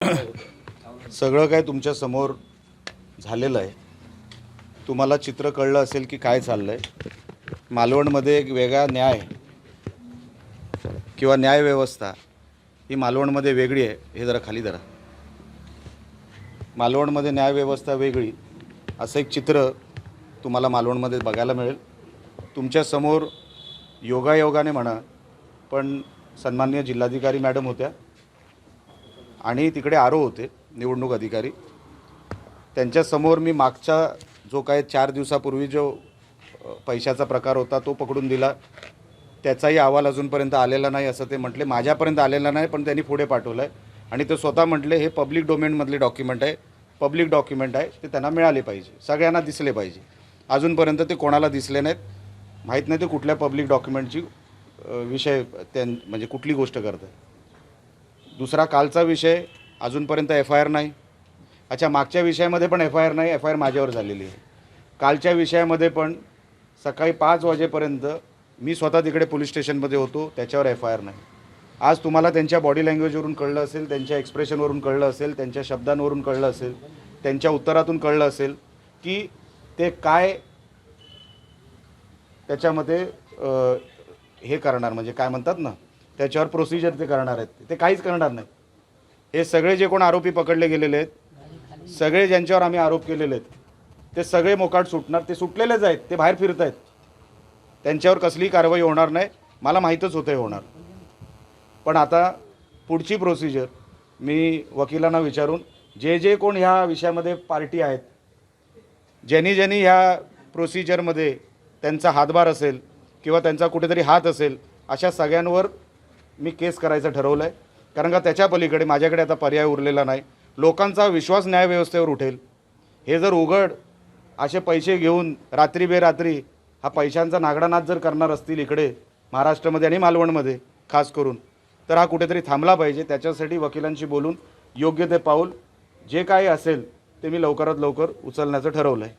सगळं काय तुमच्या समोर झालेलं आहे. तुम्हाला चित्र कळलं असेल की काय चाललं आहे. मालवणमध्ये एक वेगळा न्याय किंवा न्यायव्यवस्था ही मालवणमध्ये वेगळी आहे. हे जरा खाली धरा. मालवणमध्ये न्यायव्यवस्था वेगळी असं एक चित्र तुम्हाला मालवणमध्ये बघायला मिळेल. तुमच्यासमोर योगायोगाने म्हणा पण सन्माननीय जिल्हाधिकारी मॅडम होत्या आणि तिकडे आरो होते निवडणूक अधिकारी. त्यांच्यासमोर मी मागचा जो काय 4 दिवसापूर्वी जो पैशाचा प्रकार होता तो पकडून दिला. त्याचाही अहवाल अजूनपर्यंत आलेला नाही असं ते म्हटले. माझ्यापर्यंत आलेला नाही पण त्यांनी पुढे पाठवलं आहे आणि ते स्वतः म्हटले हे पब्लिक डोमेनमधले डॉक्युमेंट आहे, पब्लिक डॉक्युमेंट आहे, ते त्यांना मिळाले पाहिजे, सगळ्यांना दिसले पाहिजे. अजूनपर्यंत ते कोणाला दिसले नाहीत. माहीत नाही ते कुठल्या पब्लिक डॉक्युमेंटची विषय म्हणजे कुठली गोष्ट करत आहे. दुसरा कालचा विषय अजूनपर्यंत FIR नाही. अच्छा, मागच्या विषयामध्ये पण FIR नाही. FIR माझ्यावर झालेली आहे. कालच्या विषयामध्ये पण सकाळी 5 वाजेपर्यंत मी स्वतः तिकडे पोलीस स्टेशनमध्ये होतो, त्याच्यावर FIR नाही. आज तुम्हाला त्यांच्या बॉडी लँग्वेजवरून कळलं असेल, त्यांच्या एक्सप्रेशनवरून कळलं असेल, त्यांच्या शब्दांवरून कळलं असेल, त्यांच्या उत्तरातून कळलं असेल की ते काय त्याच्यामध्ये हे करणार, म्हणजे काय म्हणतात ना, त्याच्यावर प्रोसिजर ते करणार आहेत. ते काहीच करणार नाही. हे सगळे जे कोण आरोपी पकडले गेलेले आहेत, सगळे ज्यांच्यावर आम्ही आरोप केलेले आहेत, ते सगळे मोकाट सुटणार. ते सुटलेलेच आहेत, ते बाहेर फिरत आहेत. त्यांच्यावर कसलीही कारवाई होणार नाही. मला माहीतच होतं हे होणार. पण आता पुढची प्रोसिजर मी वकिलांना विचारून जे कोण ह्या विषयामध्ये पार्टी आहेत, ज्यांनी ह्या प्रोसिजरमध्ये त्यांचा हातभार असेल किंवा त्यांचा कुठेतरी हात असेल, अशा सगळ्यांवर मी केस करायचं ठरवलं आहे. कारण का त्याच्या पलीकडे माझ्याकडे आता पर्याय उरलेला नाही. लोकांचा विश्वास न्यायव्यवस्थेवर उठेल. हे जर उघड असे पैसे घेऊन रात्री बेरात्री हा पैशांचा नागडानाच जर करणार असतील इकडे महाराष्ट्रामध्ये आणि मालवणमध्ये खास करून, तर हा कुठेतरी थांबला पाहिजे. त्याच्यासाठी वकिलांशी बोलून योग्य ते पाऊल जे काही असेल ते मी लवकरात लवकर उचलण्याचं ठरवलं आहे.